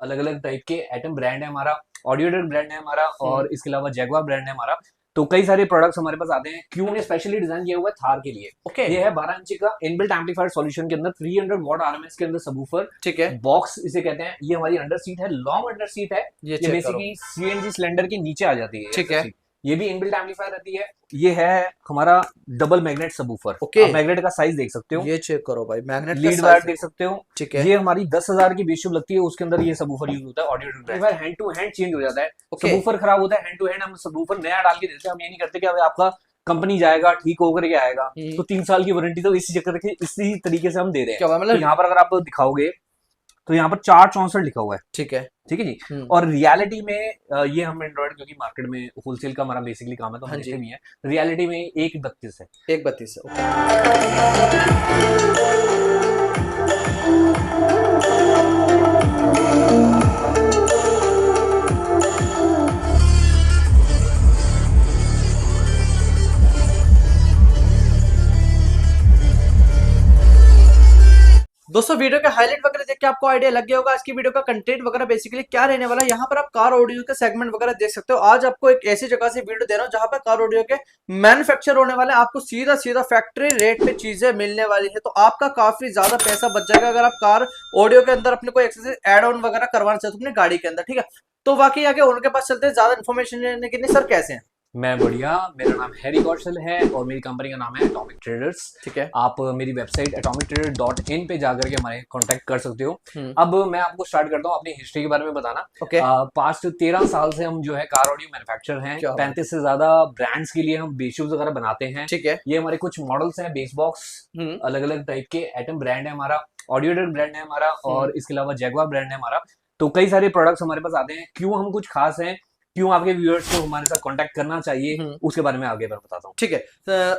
अलग अलग टाइप के एटम ब्रांड है हमारा, ऑडियोडेक ब्रांड है हमारा, और इसके अलावा जैगवार ब्रांड है हमारा। तो कई सारे प्रोडक्ट्स हमारे पास आते हैं। क्यों ने स्पेशली डिजाइन किया हुआ है थार के लिए। ओके ये है 12 इंच का इनबिल्ट एम्पलीफायर सॉल्यूशन के अंदर 300 वॉट आरएमएस के अंदर सबवूफर, ठीक है, बॉक्स इसे कहते हैं। ये हमारी अंडर सीट है, लॉन्ग अंडर सीट है। ये ये चेक करो। बेसिकली सीएनजी सिलेंडर के नीचे आ जाती है ठीक है। सीट। ये भी इनबिल्ट एम्पलीफायर रहती है। ये है हमारा डबल मैग्नेट सबवूफर। ओके। आप मैग्नेट का साइज देख सकते हो, ये चेक करो भाई, मैग्नेट का लीड साइज वायर देख सकते हो। ठीक है। ये हमारी 10,000 की बेस ट्यूब लगती है, उसके अंदर ये सबवूफर यूज होता है। Audio amplifier hand to hand change हो जाता है। ओके। सबवूफर खराब होता है, हैंड टू हैंड हम सबवूफर नया डाल के देते हैं। हम ये नहीं करते कि आपका कंपनी जाएगा ठीक होकर के आएगा। तो 3 साल की वारंटी तो इसी चक्कर के इसी तरीके से हम दे रहे हैं। क्या मतलब तो यहाँ पर अगर आप दिखाओगे तो यहाँ पर 464 लिखा हुआ है। ठीक है, ठीक है जी। और रियलिटी में ये हम एंड्रॉइड, क्योंकि मार्केट में होलसेल का हमारा बेसिकली काम है तो हम देते भी हैं। रियलिटी में 132 है। 132 है। दोस्तों वीडियो के हाईलाइट वगैरह देख के आपको आइडिया लग गया होगा आज की वीडियो का कंटेंट वगैरह बेसिकली क्या रहने वाला है। यहाँ पर आप कार ऑडियो के सेगमेंट वगैरह देख सकते हो। आज आपको एक ऐसी जगह से वीडियो दे रहा हूँ जहां पर कार ऑडियो के मैन्युफैक्चर होने वाले, आपको सीधा सीधा फैक्ट्री रेट पे चीजें मिलने वाली है। तो आपका काफी ज्यादा पैसा बच जाएगा अगर आप कार ऑडियो के अंदर अपने कोई एक्सेसरीज एड ऑन वगैरह करवाना चाहते हो अपनी गाड़ी के अंदर। ठीक है, तो वाकई आगे उनके पास चलते हैं ज्यादा इन्फॉर्मेशन लेने के लिए। सर कैसे हैं? मैं बढ़िया, मेरा नाम हैरी कौशल है और मेरी कंपनी का नाम है एटॉमिक ट्रेडर्स। ठीक है, आप मेरी वेबसाइट atomictrader.in पे जाकर के हमारे कांटेक्ट कर सकते हो। अब मैं आपको स्टार्ट करता हूँ अपनी हिस्ट्री के बारे में बताना। ओके। पास्ट 13 साल से हम जो है कार ऑडियो मैन्युफैक्चर हैं। 35 से ज्यादा ब्रांड्स के लिए हम बेस ट्यूब्स वगैरह बनाते हैं। ठीक है, ये हमारे कुछ मॉडल्स हैं, बेस बॉक्स अलग अलग टाइप के, एटम ब्रांड है हमारा, ऑडियोडेक ब्रांड है हमारा, और इसके अलावा जैगवार ब्रांड है हमारा। तो कई सारे प्रोडक्ट्स हमारे पास आते हैं। क्यों हम कुछ खास हैं, क्यों आपके व्यूअर्स को हमारे साथ कांटेक्ट करना चाहिए, उसके बारे में आगे मैं बताता हूँ। ठीक है,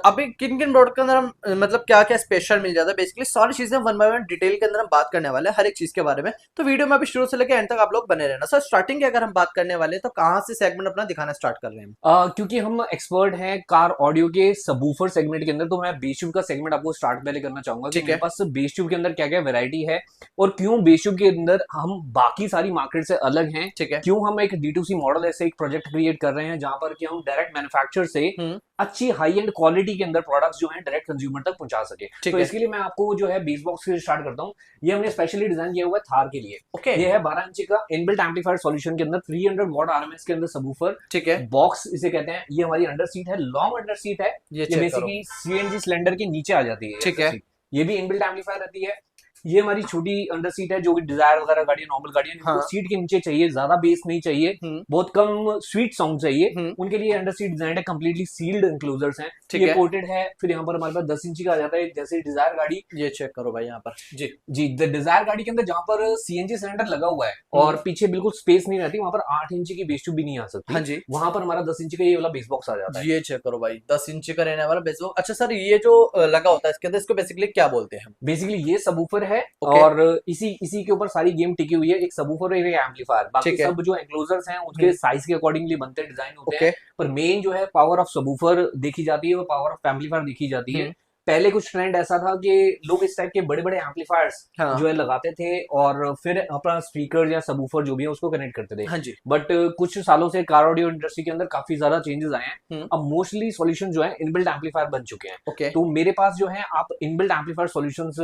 अभी किन किन प्रोडक्ट के अंदर हम मतलब क्या क्या स्पेशल मिल जाता है, बेसिकली सारी चीजें वन बाय वन डिटेल के अंदर हम बात करने वाले हैं हर एक चीज के बारे में। तो वीडियो में अभी शुरू से लेकर एंड तक आप लोग बने रहना। सर स्टार्टिंग की अगर हम बात करने वाले हैं तो कहाँ से सेगमेंट अपना दिखाना स्टार्ट कर रहे हैं? क्योंकि हम एक्सपर्ट हैं कार ऑडियो के सबवूफर सेगमेंट के अंदर, तो मैं बेस ट्यूब का सेगमेंट आपको स्टार्ट पहले करना चाहूंगा कि मेरे पास बेस ट्यूब के अंदर क्या क्या वैरायटी है और क्यों बेस ट्यूब के अंदर हम बाकी सारी मार्केट से अलग हैं। ठीक है, क्यों हम एक D2C मॉडल ऐसे एक प्रोजेक्ट क्रिएट कर रहे हैं जहां पर कि हम डायरेक्ट मैन्युफैक्चर से अच्छी हाई एंड क्वालिटी के अंदर प्रोडक्ट्स जो हैं डायरेक्ट कंज्यूमर तक पहुंचा सके। तो इसके लिए मैं आपको जो है बेस बॉक्स से स्टार्ट करता हूं। ये हमने स्पेशली डिजाइन किया हुआ है थार के लिए। ओके। ये है 12 इंच का इनबिल्ट एम्पलीफायर सॉल्यूशन के अंदर 300 वॉट आरएमएस के अंदर सबवूफर। ठीक है, बॉक्स इसे कहते हैं। ये हमारी अंडर सीट है, लॉन्ग अंडर सीट है। ये बेसिकली सीएनजी सिलेंडर के नीचे आ जाती है। ठीक है, ये भी इनबिल्ट एम्पलीफायर रहती है। ये हमारी छोटी अंडर सीट है, जो भी डिजायर वगैरह गाड़ी, नॉर्मल गाड़ी सीट के नीचे चाहिए, ज्यादा बेस नहीं चाहिए, बहुत कम स्वीट साउंड चाहिए, उनके लिए अंडर सीट डिजाइन है। कंप्लीटली सील्ड इंक्लोजर्स हैं। ये कोटेड है। फिर यहाँ पर हमारे पास 10 इंची का आ जाता है, जैसे डिजायर गाड़ी। ये चेक करो भाई यहाँ पर जी जी, डिजायर गाड़ी के अंदर जहाँ पर सीएनजी सिलेंडर लगा हुआ है और पीछे बिल्कुल स्पेस नहीं रहती, वहां पर 8 इंची की बेस ट्यूब भी नहीं आ सकती। हाँ जी, वहां पर हमारा 10 इंची का ये वाला बेस बॉक्स आ जाता है। ये चेक करो भाई, 10 इंच का रहने वाला बेस बॉक्स। अच्छा सर, ये जो लगा होता है इसके अंदर, इसको बेसिकली क्या बोलते हैं? बेसिकली ये सबवूफर है और इसी के ऊपर सारी गेम टिकी हुई है। एक सबवूफर और एक एम्पलीफायर, बाकी सब जो एंक्लोजर्स हैं उसके साइज के अकॉर्डिंगली बनते हैं, डिजाइन होते हैं। पर मेन जो है पावर ऑफ सबवूफर देखी जाती है और पावर ऑफ एम्पलीफायर देखी जाती है। पहले कुछ ट्रेंड ऐसा था कि लोग इस टाइप के बड़े बड़े एम्पलीफायर्स जो है लगाते थे और फिर अपना स्पीकर या सबवूफर जो भी है उसको कनेक्ट करते थे। हाँ जी। बट कुछ सालों से कार ऑडियो इंडस्ट्री के अंदर काफी ज्यादा चेंजेस आए हैं। अब मोस्टली सॉल्यूशन जो है इनबिल्ट एम्पलीफायर बन चुके हैं। तो मेरे पास जो है आप इनबिल्ट एम्पलीफायर सॉल्यूशंस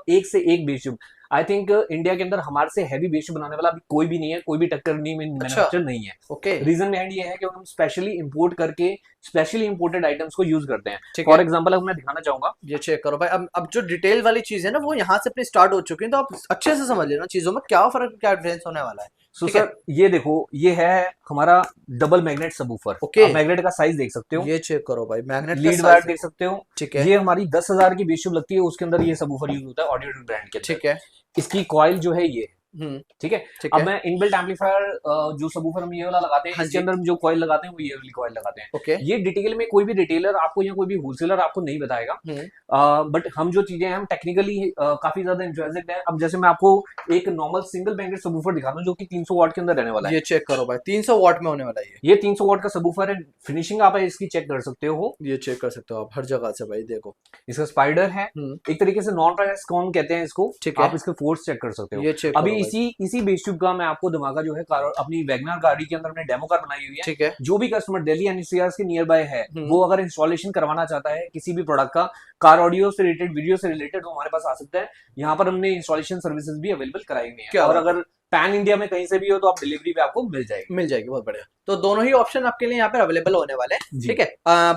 एक से एक base tube, I think India के अंदर हमारे से हैवी बेस ट्यूब बनाने वाला अभी कोई भी नहीं है, कोई भी टक्कर नहीं, मैन्युफैक्चर नहीं है। रीजन बिहाइंड ये है कि हम स्पेशली इंपोर्ट करके स्पेशली इंपोर्टेड आइटम्स को यूज करते हैं। फॉर एग्जांपल अब मैं दिखाना चाहूंगा, ये चेक करो भाई। अब जो डिटेल वाली चीज है ना वो यहाँ से अपनी स्टार्ट हो चुकी है, तो आप अच्छे से समझ लेना चीजों में क्या फर्क, क्या डिफरेंस होने वाला है। सो सर ये देखो, ये है हमारा डबल मैग्नेट सबवूफर। आप मैग्नेट का साइज देख सकते हो, ये चेक करो भाई, मैग्नेट लीड वायर देख सकते हो। ठीक है, ये हमारी 10,000 की बेस ट्यूब लगती है, उसके अंदर ये सबवूफर यूज होता है ऑडियोडेक ब्रांड के। ठीक है, इसकी कॉइल जो है ये, ठीक है। अब मैं इनबिल्ट एम्पलीफायर जो सबवूफर हम ये वाला लगाते हैं, इसके अंदर जो कॉइल लगाते हैं वो ये वाली कॉइल लगाते हैं। ये डिटेल में कोई भी रिटेलर आपको या कोई भी होलसेलर आपको नहीं बताएगा, बट हम जो चीजें हैं हम टेक्निकली काफी ज्यादा इंटरेस्टेड है। अब जैसे मैं आपको एक नॉर्मल सिंगल बैंगेट सबवूफर दिखाता हूँ जो कि 300 वाट के अंदर रहने वाला है। ये चेक करो भाई, 300 वाट में होने वाला है। ये 300 वाट का सबवूफर है। फिनिशिंग आप इसकी चेक कर सकते हो, ये चेक कर सकते हो आप हर जगह से भाई। देखो इसका स्पाइडर है, एक तरीके से नॉन ट्रांसकॉन कहते हैं इसको। आप इसके फोर्स चेक कर सकते हो। अभी इसी बेस ट्यूब का मैं आपको धमाका जो है कार अपनी वैगनर गाड़ी के अंदर हमने डेमो कार बनाई हुई है। ठीक है। जो भी कस्टमर दिल्ली एनसीआर के नियर बाय है वो अगर इंस्टॉलेशन करवाना चाहता है किसी भी प्रोडक्ट का, कार ऑडियो से रिलेटेड, वीडियो से रिलेटेड, तो हमारे पास आ सकता है। यहाँ पर हमने इंस्टॉलेशन सर्विसेज भी अवेलेबल कराई हुई है, और अगर पैन इंडिया में कहीं से भी हो तो आप डिलीवरी पे आपको मिल जाएगी। बहुत बढ़िया। तो दोनों ही ऑप्शन आपके लिए यहाँ पर अवेलेबल होने वाले हैं। ठीक है,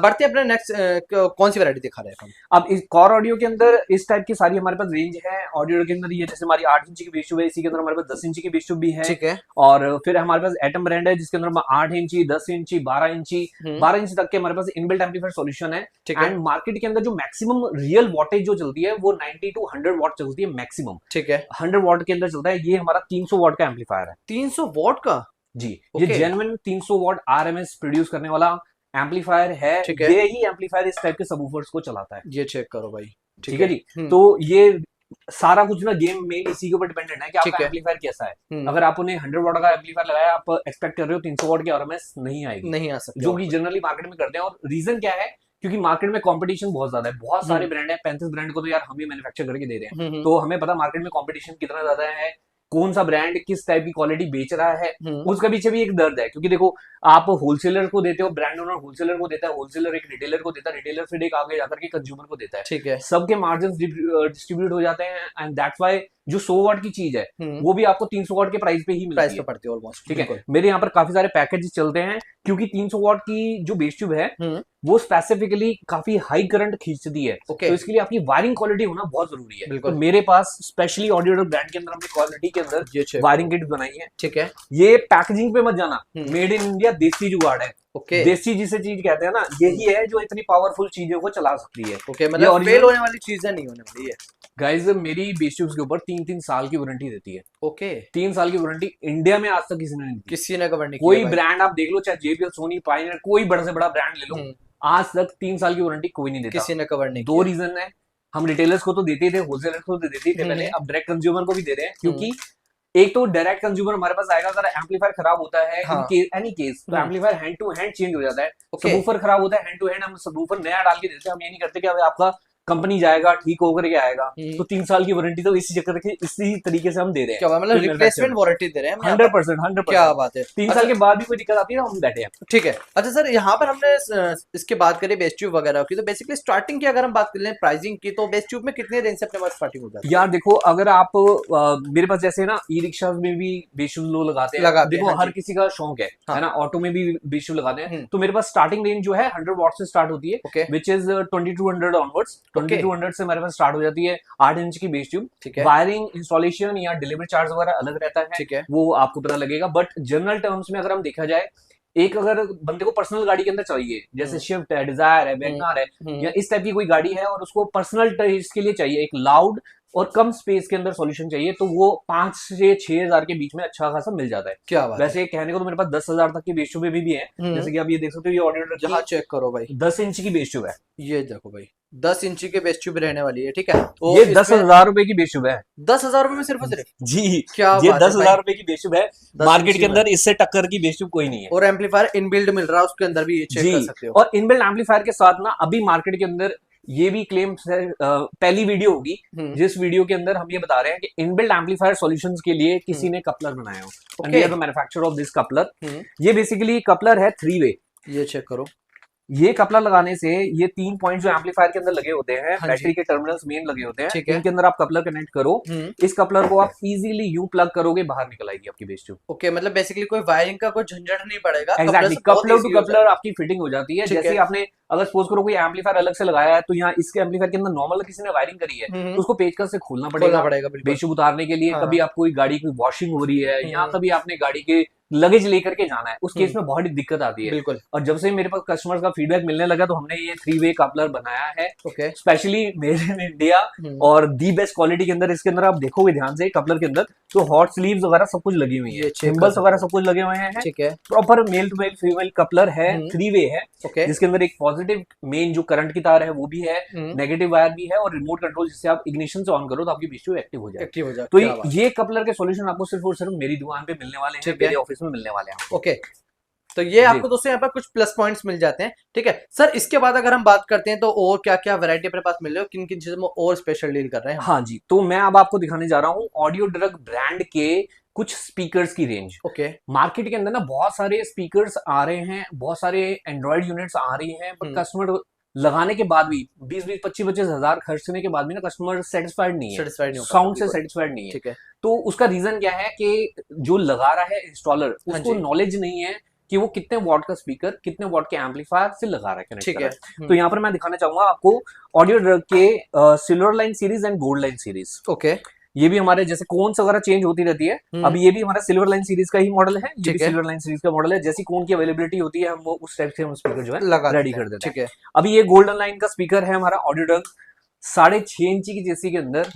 बढ़ते अपने नेक्स्ट कौन सी वैरायटी दिखा रहे हैं हम? अब इस कार ऑडियो के अंदर इस टाइप की सारी हमारे पास रेंज है। ऑडियो के अंदर ये जैसे हमारी 8 इंची की बेस ट्यूब है, इसी के अंदर हमारे पास 10 इंची की बेस ट्यूब भी है। ठीक है। और फिर हमारे पास एटम ब्रांड है जिसके अंदर 8 इंची, 10 इंची, 12 इंची, 12 इंची तक के हमारे पास इनबिल्ट एम्पलीफायर सॉल्यूशन है। एंड मार्केट के अंदर जो मैक्सिमम रियल वॉटेज जो चलती है वो 90 to 100 वॉट चलती है मैक्सिमम। ठीक है, 100 वॉट के अंदर चलता है। ये हमारा 300 वॉट का एम्पलीफायर है। 300 वॉट का? जी, ये जेन्युइन 300 वॉट आरएमएस प्रोड्यूस करने वाला एम्पलीफायर है। ये ही एम्पलीफायर इस टाइप के सबवूफर्स को चलाता है। ये चेक करो भाई। ठीक है जी। तो ये सारा कुछ ना गेम में इसी के ऊपर डिपेंडेंट है कि आपका एम्पलीफायर कैसा है। अगर आपने 100 वॉट का एम्पलीफायर लगाया, आप एक्सपेक्ट कर रहे हो 300 वॉट की आरएमएस नहीं आएगी, नहीं आ सकती, जो कि जनरली मार्केट में करते हैं। और रीजन क्या है? क्योंकि मार्केट में कंपटीशन बहुत ज्यादा है। बहुत सारे ब्रांड है, 35 ब्रांड को तो यार हम ही मैन्युफैक्चर करके दे रहे हैं। तो हमें पता मार्केट में कंपटीशन कितना ज्यादा है, कौन सा ब्रांड किस टाइप की क्वालिटी बेच रहा है, उसका पीछे भी एक दर्द है। क्योंकि देखो, आप होलसेलर को देते हो, ब्रांड ओनर होलसेलर को देता है, होलसेलर एक रिटेलर को देता है, रिटेलर फिर एक आगे जाकर के कंज्यूमर को देता है। ठीक है। सबके मार्जिन डिस्ट्रीब्यूट हो जाते हैं, एंड दैट्स व्हाई जो 100 वाट की चीज है वो भी आपको 300 वाट के प्राइस पे ही मिलती है, पड़ती है ऑलमोस्ट। ठीक है। मेरे यहाँ पर काफी सारे पैकेज चलते हैं, क्योंकि 300 वाट की जो बेस ट्यूब है वो स्पेसिफिकली काफी हाई करंट खींचती है। तो इसके लिए आपकी वायरिंग क्वालिटी होना बहुत जरूरी है। तो मेरे पास स्पेशली ऑडियो ब्रांड के अंदर हमने क्वालिटी के अंदर वायरिंग किट बनाई है। ठीक है। ये पैकेजिंग पे मत जाना, मेड इन इंडिया देसी जुगाड़ है। देसी जिसे चीज कहते हैं ना, यही है जो इतनी पावरफुल चीजों को चला सकती है। मतलब फेल होने वाली चीजें नहीं होने वाली है। गाइज, मेरी बेस ट्यूब्स के ऊपर 3-3 साल की वारंटी देती है। 3 साल की वारंटी इंडिया में आज तक किसी ने नहीं दी। किसी ने कवर नहीं। कोई ब्रांड आप देख लो, चाहे JBL, सोनी, पायनियर, कोई बड़ा से बड़ा ब्रांड ले लो, आज तक 3 साल की वारंटी कोई नहीं देता। किसी ने कवर नहीं। 2 रीजन है। हम रिटेलर्स को तो देते थे, होलसेलर्स को तो देते थे पहले, अब डायरेक्ट कंज्यूमर को भी दे रहे हैं। क्योंकि एक तो डायरेक्ट कंज्यूमर हमारे पास आएगा, अगर एम्पलीफायर खराब होता है एनी केस, तो amplifier hand to hand change हो जाता है। सबवूफर खराब होता है, हैंड टू हैंड हम सबवूफर नया डाल के देते हैं। हम ये नहीं करते कि आपका कंपनी जाएगा ठीक होकर के आएगा। तो 3 साल की वारंटी तो इसी चक्कर के इसी तरीके से हम दे रहे हैं। क्या मतलब रिप्लेसमेंट वारंटी दे रहे हैं? 100%। क्या बात है। 3 साल के बाद भी कोई दिक्कत आती है हम बैठे हैं। ठीक है। अच्छा सर, यहाँ पर हमने इसके बात करें बेस ट्यूब वगैरह की, तो बेसिकली स्टार्टिंग की अगर हम बात कर लें प्राइसिंग की, तो बेस ट्यूब में कितने रेंज से अपने पास स्टार्टिंग हो जाती है? यार देखो, अगर आप मेरे पास जैसे ना ई रिक्शा में भी बेस ट्यूब लोग लगाते हैं। देखो, हर किसी का शौक है ना, ऑटो में भी बेस ट्यूब लगाते हैं। तो मेरे पास स्टार्टिंग रेंज जो है 100 वॉट से स्टार्ट होती है, विच इज 2200 ऑनवर्ड्स। 2200 से हमारे पास स्टार्ट हो जाती है 8 इंच की बेस ट्यूब। वायरिंग, इंस्टॉलेशन या डिलीवरी चार्ज वगैरह अलग रहता है, ठीक है, वो आपको पता लगेगा। बट जनरल टर्म्स में अगर हम देखा जाए, एक अगर बंदे को पर्सनल गाड़ी के अंदर चाहिए, जैसे शिफ्ट है, डिजायर है, वैगनर है, या इस टाइप की कोई गाड़ी है और उसको पर्सनल टेस्ट के लिए चाहिए, एक लाउड और कम स्पेस के अंदर सॉल्यूशन चाहिए, तो वो 5 से 6 हजार के बीच में अच्छा खासा मिल जाता है। क्या बात वैसे कहने को तो मेरे पास 10 हजार तक की बेस ट्यूब भी है। जैसे कि आप ये देख सकते हो, ये ऑडियो जहाँ चेक करो भाई, 10 इंच की बेस ट्यूब है। ये देखो भाई, 10 इंची के बेस ट्यूब रहने वाली है। ठीक है। तो ये 10,000 रुपए की बेस ट्यूब है। 10,000 रुपए में सिर्फ जी, क्या ये 10,000 रुपए की बेस ट्यूब है। मार्केट के अंदर इससे टक्कर की बेस ट्यूब कोई नहीं है। और एम्पलीफायर इनबिल्ड मिल रहा है उसके अंदर भी, ये चेक कर सकते हो। और इनबिल्ड एम्पलीफायर के साथ ना अभी मार्केट के अंदर ये भी क्लेम पहली वीडियो होगी जिस वीडियो के अंदर हम ये बता रहे हैं कि इनबिल्ट एम्पलीफायर सॉल्यूशंस के लिए किसी ने कपलर बनाया हो, and we are the manufacturer of this coupler. ये बेसिकली कपलर है 3 वे। ये चेक करो, ये कपलर लगाने से ये 3 पॉइंट जो एम्पलीफायर के अंदर लगे होते हैं, बैटरी के टर्मिनल्स मेन लगे होते हैं, इनके अंदर आप कपलर कनेक्ट करो। इस कपलर को आप इजीली यूं प्लग करोगे, बाहर निकल आएगी आपकी बेस ट्यूब। ओके, मतलब बेसिकली कोई वायरिंग का कोई झंझट नहीं पड़ेगा। एग्जैक्टली, कपलर टू कपलर आपकी फिटिंग हो जाती है। जैसे आपने अगर सपोज करो कोई एम्पलीफायर अलग से लगाया है, तो यहाँ इसके एम्पलीफायर के अंदर नॉर्मल किसी ने वायरिंग करी है, तो उसको पेचकस से खोलना पड़ेगा बेस ट्यूब उतारने के लिए। कभी आप कोई गाड़ी की वॉशिंग हो रही है, या कभी आपने गाड़ी के लगेज लेकर के जाना है, उस केस में बहुत दिक्कत आती है। बिल्कुल। और जब से मेरे पास कस्टमर्स का फीडबैक मिलने लगा, तो हमने ये 3 वे कपलर बनाया है, स्पेशली मेड इन इंडिया और दी बेस्ट क्वालिटी के अंदर। इसके अंदर आप देखोगे ध्यान से कपलर के अंदर, तो हॉट स्लीव्स वगैरह सब कुछ लगी हुई है, सिंबल्स वगैरह सब कुछ लगे हुए हैं। ठीक है, proper male to male female coupler है, 3 वे है, जिसके अंदर एक पॉजिटिव मेन जो करंट की तार है वो भी है, नेगेटिव वायर भी है, और रिमोट कंट्रोल जिससे आप इग्निशन से ऑन करो तो आपकी बेस ट्यूब एक्टिव हो जाए। तो ये कपलर के सॉल्यूशन आपको सिर्फ और सिर्फ मेरी दुकान पे मिलने वाले हैं, मेरे ऑफिस में मिलने वाले हैं। ओके, तो ये आपको दोस्तों यहाँ पर कुछ प्लस पॉइंट्स मिल जाते हैं। ठीक है सर, इसके बाद अगर हम बात करते हैं तो और क्या क्या वैरायटी अपने पास मिल रही है, किन किन चीजों में और स्पेशल डील कर रहे हैं? हाँ जी, तो मैं अब आपको दिखाने जा रहा हूँ ऑडियो ड्रग ब्रांड के कुछ स्पीकर्स की रेंज। ओके। मार्केट के अंदर ना बहुत सारे स्पीकर्स आ रहे हैं, बहुत सारे एंड्रॉइड यूनिट्स आ रही हैं, बट कस्टमर लगाने के बाद भी 20-20, 25-25 हजार खर्चने के बाद भी ना कस्टमर सेटिस्फाइड नहीं है, साउंड से सेटिस्फाइड नहीं है। ठीक है। तो उसका रीजन क्या है कि जो लगा रहा है इंस्टॉलर, उसको नॉलेज नहीं है कि वो कितने वॉट का स्पीकर, कितने वॉट के एम्पलीफायर से लगा रहा है, कनेक्ट कर रहा है। तो यहाँ पर मैं दिखाना चाहूंगा आपको ऑडियो ड्रग के silver line series and gold line series. Okay. ये भी हमारे जैसे कोन्स वगैरह चेंज होती रहती है, अभी ये भी हमारा सिल्वर लाइन सीरीज का ही मॉडल है, ये भी सिल्वर लाइन सीरीज का मॉडल है। जैसी कोन की अवेलेबिलिटी होती है हम वो उस टाइप से हम स्पीकर जो है रेडी कर देते हैं। ठीक है। अभी ये गोल्डन लाइन का स्पीकर है हमारा ऑडियो ड्रग 6.5 इंची की जेसी के अंदर।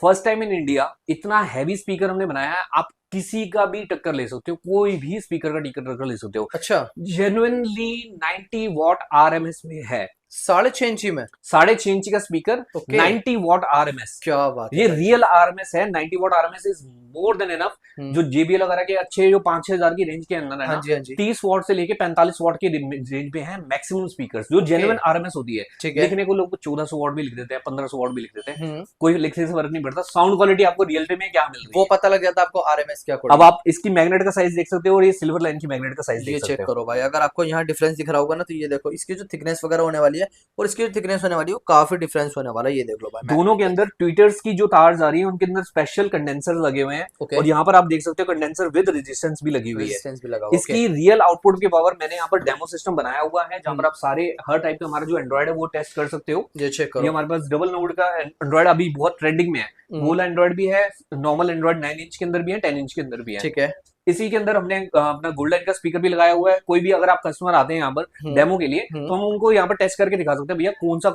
फर्स्ट टाइम इन इंडिया इतना हैवी स्पीकर हमने बनाया है, आप किसी का भी टक्कर ले सकते हो, कोई भी स्पीकर का टक्कर ले सकते हो। अच्छा। जेन्युइनली 90 वॉट आरएमएस में है, 6.5 इंची में 6.5 इंची का स्पीकर, 90 वॉट आरएमएस। क्या बात है, ये रियल आरएमएस है। 90 what RMS is more than enough. जो JBL वगैरह के अच्छे जो 5-6 हजार की रेंज के अंदर है, 30 वॉट से लेके 45 वॉट की रेंज पे है मैक्सिमम स्पीकर्स, जो जेन्युइन आरएमएस होती है। लिखने को लोग 1400 वॉट भी लिख देते हैं, 1500 वॉट भी लिख देते हैं, कोई लिखने से फर्क नहीं पड़ता। साउंड क्वालिटी आपको रियल टाइम में क्या मिल रही है वो पता लग जाता है आपको आरएमएस क्या। अब आप इसकी मैग्नेट का साइज देख सकते हो और ये सिल्वर लाइन की मैग्नेट का साइज देख सकते हो। चेक करो भाई, अगर आपको यहाँ डिफरेंस दिख रहा होगा ना, तो ये देखो इसकी जो थिकनेस वगैरह होने वाली है और इसकी जो थिकनेस होने वाली है वो काफी डिफरेंस होने वाला है। ये देख लो भाई, दोनों के अंदर ट्विटर्स की जो तार आ रही है उनके अंदर स्पेशल कंडेंसर लगे हुए हैं। और यहाँ पर आप देख सकते हो कंडेंसर विद रेजिस्टेंस भी लगी हुई है। इसकी रियल आउटपुट की पावर मैंने यहाँ पर डेमो सिस्टम बनाया हुआ है, जहाँ पर आप सारे हर टाइप का हमारा जो एंड्रॉइड है वो टेस्ट कर सकते हो। ये हमारे पास डबल नोड का एंड्रॉइड अभी बहुत ट्रेंडिंग में है, वो एंड्रॉइड भी है, नॉर्मल एंड्रॉइड 9 इंच के अंदर भी है, 10 इंच के अंदर भी है। ठीक है। इसी के अंदर हमने अपना गोल्डन का स्पीकर भी लगाया हुआ है। कोई भी अगर आप कस्टमर आते हैं यहाँ पर डेमो के लिए, तो हम उनको यहाँ पर टेस्ट करके दिखा सकते हैं भैया कौन सा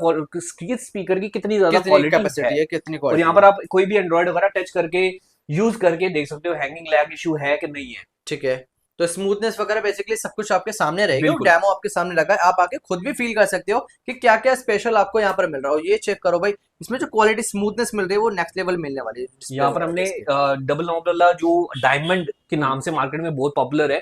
स्पीकर की कितनी ज्यादा क्वालिटी है, कितनी और यहाँ पर आप कोई भी एंड्रॉइड वगैरह टच करके यूज करके देख सकते हो हैंगिंग लैग इशू है कि नहीं है। ठीक है। तो स्मूथनेस वगैरह बेसिकली सब कुछ आपके सामने रहेगा, डेमो आपके सामने लगा है, आप आके खुद भी फील कर सकते हो कि क्या क्या स्पेशल आपको यहाँ पर मिल रहा हो। ये चेक करो भाई, इसमें जो क्वालिटी स्मूथनेस मिल रही है वो नेक्स्ट लेवल मिलने वाली है। यहाँ पर हमने डबल नॉब वाला जो डायमंड के नाम से मार्केट में बहुत पॉपुलर है,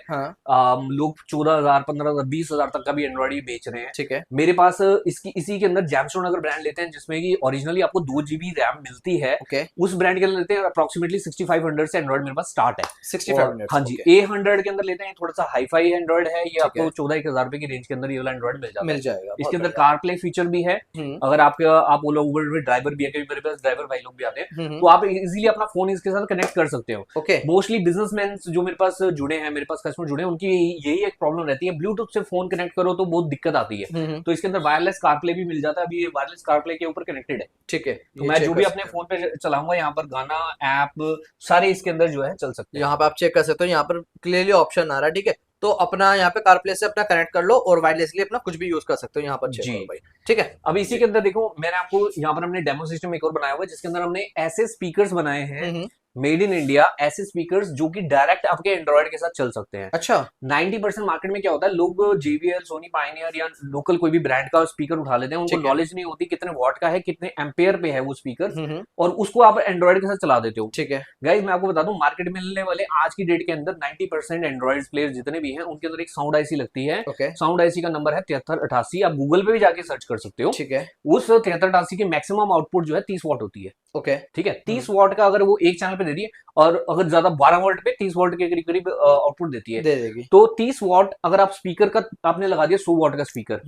लोग 14,000, 15,000, 20,000 तक का भी एंड्रॉइड बेच रहे हैं। ठीक है। मेरे पास इसी के अंदर जैमस्टोन अगर ब्रांड लेते हैं जिसमें कि ओरिजिनली आपको 2 GB रैम मिलती है, उस ब्रांड के अंदर लेते हैं अप्रोक्सिमेटली 6500 से एंड्रॉइड मेरे पास स्टार्ट है। 6500। हाँ जी। A100 के अंदर लेते हैं, थोड़ा सा हाईफाई एंड्रॉइड है, ये आपको 14,000 रुपए की रेंज के अंदर ये वाला एंड्रॉइड मिल जाएगा। इसके अंदर कार प्ले फीचर भी है, अगर आप ओला उबर में ड्राइवर भी है, मेरे पास ड्राइवर भाई लोग भी आते हैं, तो आप इजीली अपना फोन इसके साथ कनेक्ट कर सकते हो। मोस्टली बिजनेसमैन जो मेरे पास जुड़े हैं, मेरे पास कस्टमर जुड़े हैं, उनकी यही एक प्रॉब्लम रहती है, ब्लूटूथ से फोन कनेक्ट करो तो बहुत दिक्कत आती है। तो इसके अंदर वायरलेस कारप्ले भी मिल जाता है, अभी ये वायरलेस कारप्ले के ऊपर कनेक्टेड है। ठीक है। तो मैं जो भी अपने फोन पे चलाऊंगा, यहाँ पर गाना ऐप सारे इसके अंदर जो है चल सकते हैं। यहाँ पे आप चेक कर सकते हो, यहाँ पर क्लियरली ऑप्शन आ रहा है। ठीक है। तो अपना यहाँ पे कारप्ले से अपना कनेक्ट कर लो और वायरलेसली अपना कुछ भी यूज कर सकते हो यहाँ पर। जी भाई। ठीक है। अब इसी के अंदर देखो, मैंने आपको यहाँ पर हमने डेमो सिस्टम एक और बनाया हुआ है, जिसके अंदर हमने ऐसे स्पीकर्स बनाए हैं मेड इन इंडिया, ऐसे स्पीकर्स जो कि डायरेक्ट आपके एंड्रॉइड के साथ चल सकते हैं। अच्छा। 90% मार्केट में क्या होता है, लोग JBL, सोनी, पायनियर या लोकल कोई भी ब्रांड का स्पीकर उठा लेते हैं, उनको नॉलेज नहीं होती कितने वॉट का है, कितने एम्पेयर पे है वो स्पीकर, और उसको आप एंड्रॉइड के साथ चला देते हो। ठीक है। गाइस मैं आपको बता दूं, मार्केट में मिलने वाले आज की डेट के अंदर 90% एंड्रॉइड प्लेयर जितने भी हैं, उनके अंदर एक साउंड आईसी लगती है। साउंड आईसी का नंबर है 7388, आप गूगल पे भी जाके सर्च कर सकते हो। ठीक है। उस 7388 की मैक्सिमम आउटपुट जो है 30 वॉट होती है। ओके। ठीक है। 30 वॉट का अगर वो एक चैनल पे दे रही है, और अगर ज्यादा 12 वोल्ट पे 30 वोल्ट के करीब करीब आउटपुट देती है, दे देगी। तो 30 वॉट अगर आप स्पीकर का आपने लगा दिया 100 वॉट का स्पीकर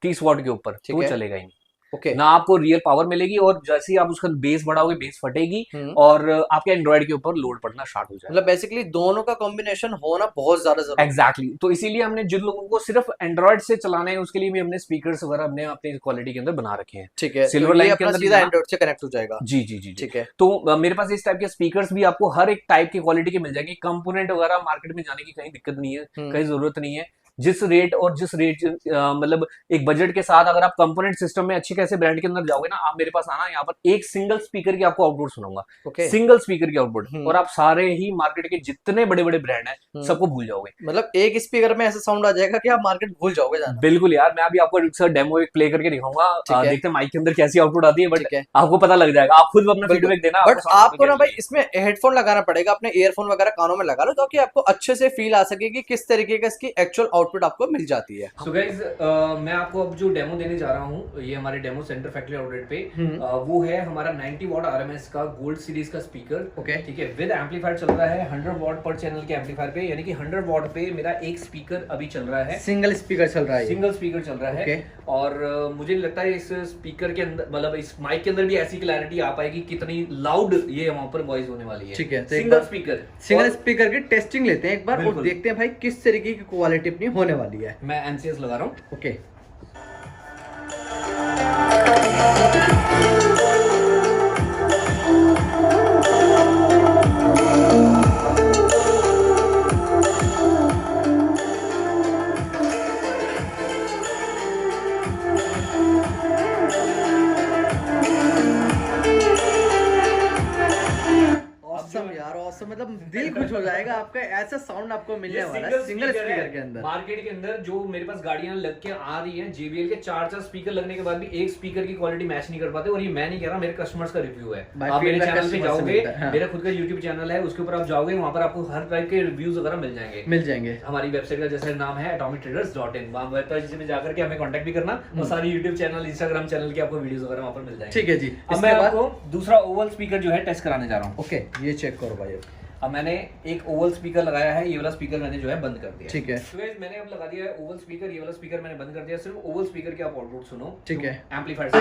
30 वॉट के ऊपर, तो वो चलेगा ही नहीं। ना आपको रियल पावर मिलेगी, और जैसे ही आप उसका बेस बढ़ाओगे बेस फटेगी और आपके एंड्रॉइड के ऊपर लोड पड़ना स्टार्ट हो जाएगा। मतलब बेसिकली दोनों का कॉम्बिनेशन होना बहुत ज्यादा जरूरी है। एग्जैक्टली। तो इसीलिए हमने जिन लोगों को सिर्फ एंड्रॉइड से चलाना है, उसके लिए भी हमने स्पीकर्स वगैरह हमने अपनी क्वालिटी के अंदर बना रखे हैं। ठीक है। सिल्वर लाइन के अंदर सीधा एंड्रॉइड से कनेक्ट हो जाएगा। जी जी जी। ठीक है। तो मेरे पास इस टाइप के स्पीकर्स भी आपको हर एक टाइप की क्वालिटी के मिल जाएंगे। कंपोनेंट वगैरह मार्केट में जाने की कहीं दिक्कत नहीं है, कहीं जरूरत नहीं है। जिस रेट मतलब एक बजट के साथ अगर आप कंपोनेंट सिस्टम में अच्छे कैसे ब्रांड के अंदर जाओगे ना, आप मेरे पास आना, यहाँ पर एक सिंगल स्पीकर की आपको आउटपुट सुनाऊंगा। सिंगल स्पीकर की आउटपुट, और आप सारे ही मार्केट के जितने बड़े बड़े ब्रांड हैं सबको भूल जाओगे। मतलब एक स्पीकर में ऐसा साउंड आ जाएगा कि आप मार्केट भूल जाओगे। बिल्कुल यार, मैं अभी आपको डेमो एक प्ले करके दिखाऊंगा, देखते हैं माइक के अंदर कैसी आउटपुट आती है, बट आपको पता लग जाएगा, आप खुद अपना फीडबैक देना। बट आपको ना भाई इसमें हेडफोन लगाना पड़ेगा, अपने ईयरफोन वगैरह कानों में लगा लो, ताकि आपको अच्छे से फील आ सके कि किस तरीके का इसकी एक्चुअल आउटपुट आपको मिल जाती है। सो गाइस, मैं आपको अब जो डेमो देने जा रहा हूँ, ये हमारे डेमो सेंटर फैक्ट्री आउटलेट पे, वो है हमारा 90 वॉट आरएमएस का गोल्ड सीरीज का स्पीकर। ओके, ठीक है, विद एम्पलीफायर चल रहा है 100 वॉट पर चैनल के एम्पलीफायर पे, यानी कि 100 वॉट पे मेरा एक स्पीकर अभी चल रहा है, सिंगल स्पीकर चल रहा है, सिंगल स्पीकर चल रहा है। और मुझे लगता है इस स्पीकर के अंदर, मतलब इस माइक के अंदर भी ऐसी क्लैरिटी आ पाएगी कितनी लाउड ये वहां पर वॉइस होने वाली है। ठीक है, तो सिंगल स्पीकर की टेस्टिंग लेते हैं एक बार और देखते हैं भाई किस तरीके की क्वालिटी अपनी होने वाली है। मैं एनसीएस लगा रहा हूँ। ओके, मतलब दिल खुश हो जाएगा आपका, ऐसा साउंड आपको मिलने वाला है सिंगल स्पीकर के अंदर। मार्केट के अंदर जो मेरे पास गाड़ियां लग के आ रही हैं, JBL के 4 स्पीकर लगने के बाद भी एक स्पीकर की क्वालिटी मैच नहीं कर पाते। और ये मैं नहीं कह रहा, मेरे कस्टमर्स का रिव्यू है। आप मेरे चैनल पे जाओगे, मेरा खुद का यूट्यूब चैनल है, उसके ऊपर आप जाओगे, वहां पर आपको हर टाइप के रिव्यूज वगैरह मिल जाएंगे। हमारी वेबसाइट का जैसे नाम है atomictraders.in, वहां वेबसाइट में जाकर के हमें कॉन्टेक्ट भी करना, और सारी यूट्यूब चैनल, इंस्टाग्राम चैनल की आपको वीडियोस वगैरह वहां पर मिल जाएंगे। ठीक है जी। अब मैं आपको दूसरा ओवल स्पीकर जो है टेस्ट कराने जा रहा हूँ। ओके, ये चेक करो भाई। अब मैंने एक ओवल स्पीकर लगाया है, ये वाला स्पीकर मैंने जो है बंद कर दिया। ठीक है, तो गाइस मैंने अब लगा दिया है ओवल स्पीकर, ये वाला स्पीकर मैंने बंद कर दिया। सिर्फ ओवल स्पीकर के आप आउटपुट सुनो। ठीक है, एम्पलीफायर से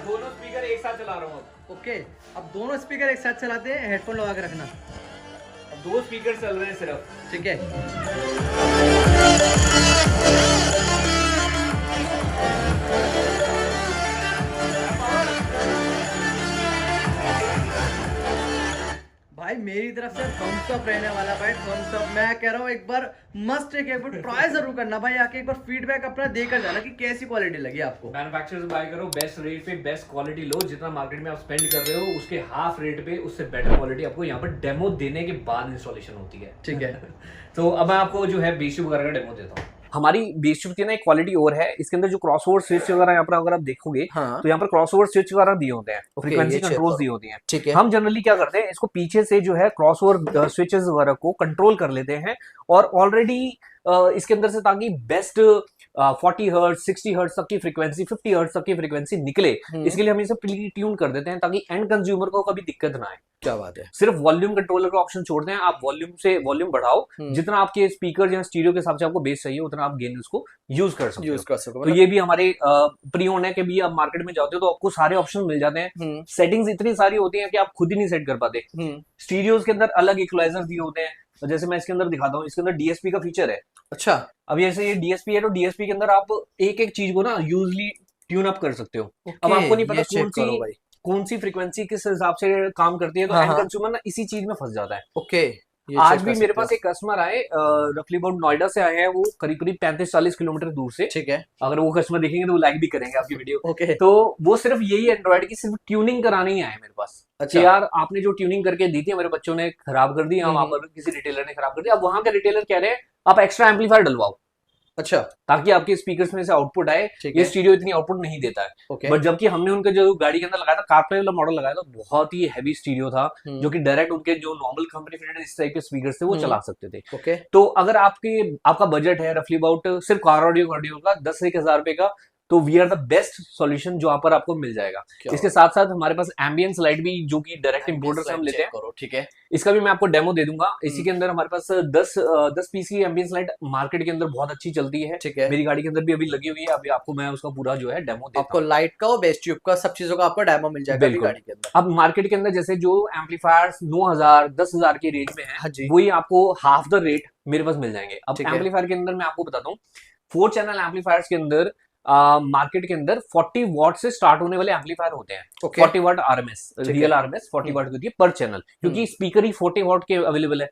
दोनों स्पीकर एक साथ चला रहा हूँ। ओके, अब दोनों स्पीकर एक साथ चलाते हैं, हेडफोन लगा के रखना। अब 2 स्पीकर चल रहे हैं सिर्फ। ठीक है, भाई मेरी तरफ से थम्स अप रहने वाला भाई, थम्स अप। मैं कह रहा हूँ एक बार मस्ट एक बार ट्राई जरूर करना भाई, आके एक बार फीडबैक अपना देकर जाना कि कैसी क्वालिटी लगी आपको। मैन्युफैक्चरर से बाय करो, बेस्ट रेट पे बेस्ट क्वालिटी लो, जितना मार्केट में आप स्पेंड कर रहे हो उसके हाफ रेट पे उससे बेटर क्वालिटी आपको यहाँ पर डेमो देने के बाद इंस्टॉलेशन होती है। ठीक है तो अब मैं आपको जो है बेस ट्यूब वगैरह का डेमो देता हूँ। हमारी बेस ट्यूब की ना एक क्वालिटी और है, इसके अंदर जो क्रॉसओवर स्विच वगैरह यहाँ पर अगर आप देखोगे, हाँ, तो यहाँ पर क्रॉसओवर स्विच वगैरह दिए होते हैं, फ्रीक्वेंसी कंट्रोल्स दिए होती हैं। ठीक है, हम जनरली क्या करते हैं, इसको पीछे से जो है क्रॉसओवर स्विचेस वगैरह को कंट्रोल कर लेते हैं, और ऑलरेडी इसके अंदर से ताकि बेस्ट 40 हर्ट्ज 60 हर्ट्ज तक की फ्रीक्वेंसी, 50 हर्ट्ज तक की फ्रीक्वेंसी निकले, इसके लिए हम इसे प्री ट्यून कर देते हैं ताकि एंड कंज्यूमर को कभी दिक्कत ना आए। क्या बात है। सिर्फ वॉल्यूम कंट्रोलर का ऑप्शन छोड़ते हैं, आप वॉल्यूम से वॉल्यूम बढ़ाओ, जितना आपके स्पीकर या स्टीरियो के हिसाब से आपको बेस चाहिए उतना आप गेन उसको यूज कर सकते हो। तो ये भी हमारे प्री ओन है कि भी आप मार्केट में जाते हो तो आपको सारे ऑप्शन मिल जाते हैं। सेटिंग्स इतनी सारी होती हैं कि आप खुद ही नहीं सेट कर पाते। स्टीरियोज के अंदर अलग इक्वलाइजर दिए होते हैं, जैसे मैं इसके अंदर दिखाता हूँ, इसके अंदर डीएसपी का फीचर है। अच्छा, अब जैसे ये डीएसपी है, तो डीएसपी के अंदर आप एक एक चीज को ना यूजली ट्यून अप कर सकते हो। अब आपको नहीं पता कौन सी फ्रीक्वेंसी किस हिसाब से काम करती है, तो एंड कंज्यूमर ना इसी चीज में फंस जाता है। ओके, आज भी मेरे पास एक कस्टमर आए, रफली अबाउट नोएडा से आए हैं, वो करीब करीब 35-40 किलोमीटर दूर से। ठीक है, अगर वो कस्टमर देखेंगे तो वो लाइक भी करेंगे आपकी वीडियो। ओके, तो वो सिर्फ यही एंड्रॉइड की सिर्फ ट्यूनिंग कराने ही आए मेरे पास। अच्छा, यार आपने जो ट्यूनिंग करके दी थी मेरे बच्चों ने खराब कर दी, वहां पर किसी रिटेलर ने खराब कर दी। अब वहां के रिटेलर कह रहे हैं आप एक्स्ट्रा एम्पलीफायर डलवाओ, अच्छा, ताकि आपके स्पीकर्स में से आउटपुट आए। ये स्टीरियो इतनी आउटपुट नहीं देता है। बट जबकि हमने उनके जो गाड़ी के अंदर लगाया था, कारप्ले वाला मॉडल लगाया था, बहुत ही हैवी स्टीरियो था, जो कि डायरेक्ट उनके जो नॉर्मल कंपनी फिटेड इस टाइप के स्पीकर्स थे वो चला सकते थे। तो अगर आपका बजट है रफली अबाउट सिर्फ कार ऑडियो का 10 से 1,000 रुपए का, तो we are the best solution जो यहाँ पर आपको मिल जाएगा। इसके साथ साथ हमारे पास एम्बियंस लाइट भी, जो कि डायरेक्ट इंपोर्टर से हम लेते हैं। ठीक है, इसका भी मैं आपको डेमो दे दूंगा। इसी के अंदर हमारे पास 10 पीस की एम्बियंस लाइट मार्केट के अंदर बहुत अच्छी चलती है। ठीक है, मेरी गाड़ी के अंदर भी अभी लगी हुई है। अभी आपको मैं उसका पूरा जो है डेमो देता हूं। आपको लाइट का और बेस ट्यूब का सब चीजों का आपको डेमो मिल जाएगा गाड़ी के अंदर। अब मार्केट के अंदर जैसे जो एम्पलीफायर्स 9,000 10,000 के रेंज में है, वही आपको हाफ द रेट मेरे पास मिल जाएंगे। अब एम्पलीफायर के अंदर मैं आपको बताता हूँ, 4 चैनल एम्पलीफायर्स के अंदर मार्केट के अंदर 40 वॉट से स्टार्ट होने वाले एम्पलीफायर होते हैं। 40 what RMS, real RMS 40 what होती है पर चैनल, क्योंकि स्पीकर ही 40 वॉट के अवेलेबल है।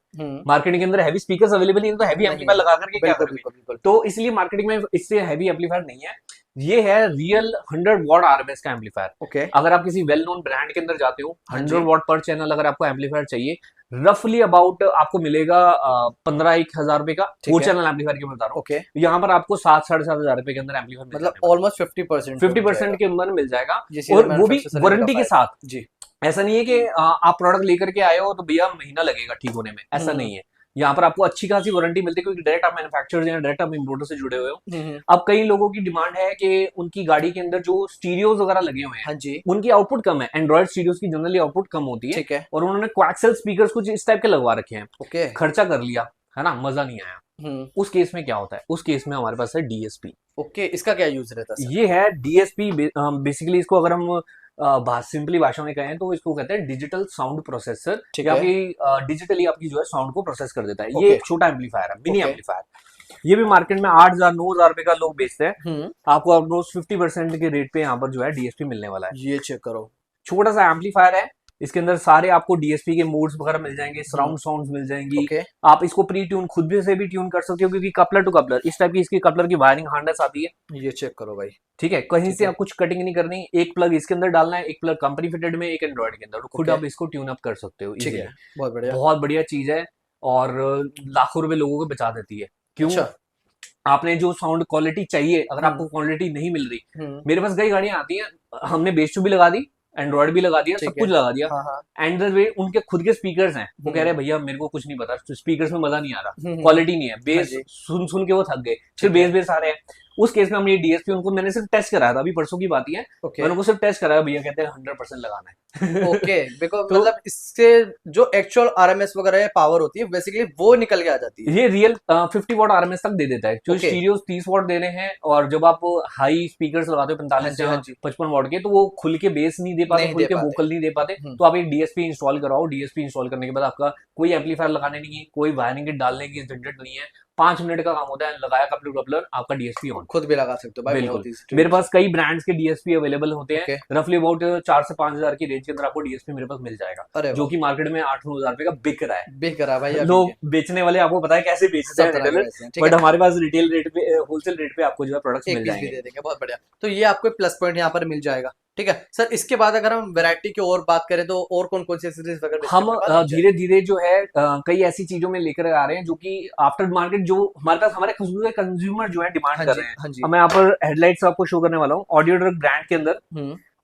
मार्केट के अंदर हैवी स्पीकर्स अवेलेबल नहीं, तो हैवी एम्पलीफायर लगा करके क्या करोगे। तो इसलिए मार्केटिंग में इससे हैवी एम्पलीफायर नहीं है। ये है रियल 100 वॉट आरएमएस का एम्पलीफायर। ओके। अगर आप किसी वेल नोन ब्रांड के अंदर जाते हो, 100 वॉट पर चैनल अगर आपको एम्पलीफायर चाहिए, रफली अबाउट आपको मिलेगा 15-1 हजार रुपए का। 4 चैनल एम्पलीफायर की बता रहा हूँ। ओके। यहाँ पर आपको 7-7.5 हजार रुपए के अंदर एम्पलीफायर, मतलब ऑलमोस्ट 50% के अंदर मिल जाएगा, और वो भी वारंटी के साथ जी। ऐसा नहीं है कि आप प्रोडक्ट लेकर के आए हो तो भैया महीना लगेगा ठीक होने में, ऐसा नहीं है। यहाँ पर आपको अच्छी खासी वारंटी मिलती है, क्योंकि डायरेक्ट आप मैन्युफैक्चरर या डायरेक्ट आप इंपोर्टर से जुड़े हुए हो। अब कई लोगों की डिमांड है कि उनकी गाड़ी के अंदर जो स्टीरियोज वगैरह लगे हुए हैं, हाँ जी, उनकी आउटपुट कम है। एंड्रॉइड स्टीरियोज की जनरली आउटपुट कम होती है, ठीक है। और उन्होंने कोएक्सियल स्पीकर्स कुछ इस टाइप के लगवा रखे हैं। ओके। खर्चा कर लिया है ना, मजा नहीं आया। उस केस में क्या होता है, उस केस में हमारे पास है डीएसपी। ओके, इसका क्या यूज रहता है? ये है डीएसपी। बेसिकली इसको अगर हम सिंपली भाषा में कहें तो इसको कहते हैं डिजिटल साउंड प्रोसेसर, या आपकी डिजिटली आपकी जो है साउंड को प्रोसेस कर देता है। ये एक छोटा एम्पलीफायर है, मिनी एम्पलीफायर। ये भी मार्केट में 8,000-9,000 रुपए का लोग बेचते हैं। आपको ऑलमोस्ट 50% के रेट पे यहाँ पर जो है डीएसपी मिलने वाला है। ये चेक करो, छोटा सा एम्पलीफायर है, इसके अंदर सारे आपको डीएसपी के मोड्स वगैरह मिल जाएंगे, सराउंड साउंड्स मिल जाएंगी। आप इसको प्री ट्यून खुद भी से भी ट्यून कर सकते हो, क्योंकि कपलर टू कपलर इस टाइप की इसकी कपलर की वायरिंग हार्नेस आती है। ये चेक करो भाई, ठीक है, कहीं से आप कुछ कटिंग नहीं करनी। एक प्लग इसके अंदर डालना है, एक प्लग कंपनी फिटेड में, एक एंड्रॉइड के अंदर, तो खुद आप इसको ट्यून अप कर सकते हो। ठीक है, बहुत बढ़िया चीज है, और लाखों रुपए लोगों को बचा देती है। क्यों? आपने जो साउंड क्वालिटी चाहिए, अगर आपको क्वालिटी नहीं मिल रही, मेरे पास कई गाड़ियां आती हैं, हमने बेस ट्यूब भी लगा दी, एंड्रॉइड भी लगा दिया, सब कुछ लगा दिया, एंड द वे उनके खुद के स्पीकर्स हैं, वो कह रहे हैं भैया मेरे को कुछ नहीं पता, स्पीकर्स में मजा नहीं आ रहा, क्वालिटी नहीं है, बेस सुन सुन के वो थक गए, फिर बेस आ रहे हैं। उस केस में हमने ये डीएसपी उनको मैंने सिर्फ टेस्ट कराया था, अभी परसों की बात ही है, मैंने उनको सिर्फ टेस्ट कराया, भैया कहते हैं 100% लगाना है। ओके, बिकॉज़ मतलब इससे जो एक्चुअल आरएमएस वगैरह पावर होती है बेसिकली वो निकल के आ जाती है। ये रियल 50 वॉट आरएमएस तक दे देता है। जो स्टीरियोस 30 वॉट दे रहे हैं, और जब आप हाई स्पीकर्स लगाते हो 45 या 55 वॉट के, तो वो खुल के बेस नहीं दे पाते, खुल के वोकल नहीं दे पाते। तो आप एक डीएसपी इंस्टॉल कराओ। डीएसपी इंस्टॉल करने के बाद आपका कोई एम्पलीफायर लगाने नहीं है, कोई वायरिंग किट डालने की झंझट नहीं है, 5 मिनट का काम होता है, लगाया कपलर, आपका डीएसपी ऑन। खुद भी लगा सकते हो भाई, बिल्कुल। मेरे पास कई ब्रांड्स के डीएसपी अवेलेबल होते हैं, रफली अबाउट 4 से 5 हजार की रेंज के अंदर आपको डीएसपी मेरे पास मिल जाएगा, जो कि मार्केट में 8-9 हजार रुपए का बिक रहा है। भाई लोग बेचने वाले आपको पता है कैसे बेचते हैं, बट हमारे पास रिटेल रेट पे, होलसेल रेट पे आपको जो है प्रोडक्ट्स मिल जाएंगे। बहुत बढ़िया, तो ये आपको प्लस पॉइंट यहाँ पर मिल जाएगा। ठीक है सर, इसके बाद अगर हम वैरायटी की और बात करें तो और कौन कौन सी एक्सेसरीज वगैरह हम धीरे धीरे जो है कई ऐसी चीजों में लेकर आ रहे हैं जो कि आफ्टर मार्केट जो हमारे पास हमारे कंज्यूमर जो है डिमांड कर रहे हैं। मैं यहाँ पर हेडलाइट्स आपको शो करने वाला हूँ ऑडियो ड्रग ब्रांड के अंदर।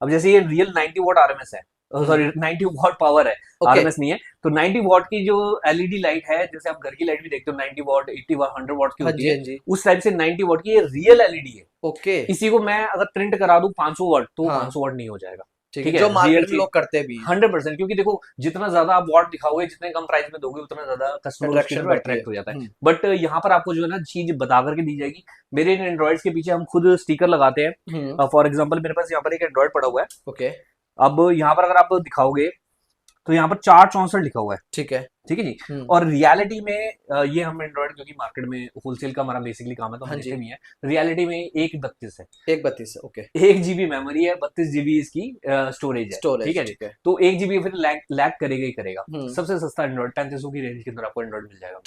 अब जैसे ये रियल 90 वॉट आरएमएस है, सॉरी 90 वॉट पावर है, आरएमएस नहीं है। तो 90 वॉट की जो एलईडी लाइट है, जैसे आप घर की लाइट भी देखते हो 90 वॉट 80 वॉट 100 वॉट की होती है, उस टाइप से 90 वॉट की ये रियल एलईडी है। ओके, इसी को मैं अगर प्रिंट करा दूं 500 वॉट तो 500 वॉट नहीं हो जाएगा। ठीक है, जो मार्केट में लोग करते भी 100%, क्योंकि देखो जितना ज्यादा आप वॉट दिखाओगे, जितने कम प्राइस में दोगे, उतना ज्यादा कस्टमर अट्रैक्ट हो जाता है। बट यहाँ पर आपको जो है ना चीज बता करके दी जाएगी। मेरे इन एंड्रॉइड्स के पीछे हम खुद स्टिकर लगाते हैं। फॉर एग्जाम्पल मेरे पास यहाँ पर एक एंड्रॉइड पड़ा हुआ है। ओके, अब यहाँ पर अगर आप दिखाओगे तो यहाँ पर 464 लिखा हुआ है। ठीक है जी। और रियलिटी में ये हम एंड्रॉइड, क्योंकि मार्केट में होलसेल का हमारा बेसिकली काम है तो हम देते भी है, रियलिटी में 132 है। 132 ओके, 1 GB मेमोरी है, 32 GB इसकी स्टोरेज है। ठीक है। तो 1 GB फिर लैग करेगा ही करेगा। सबसे सस्ता एंड्रॉइड 3500 की रेंज के अंदर आपको एंड्रॉइड मिल जाएगा।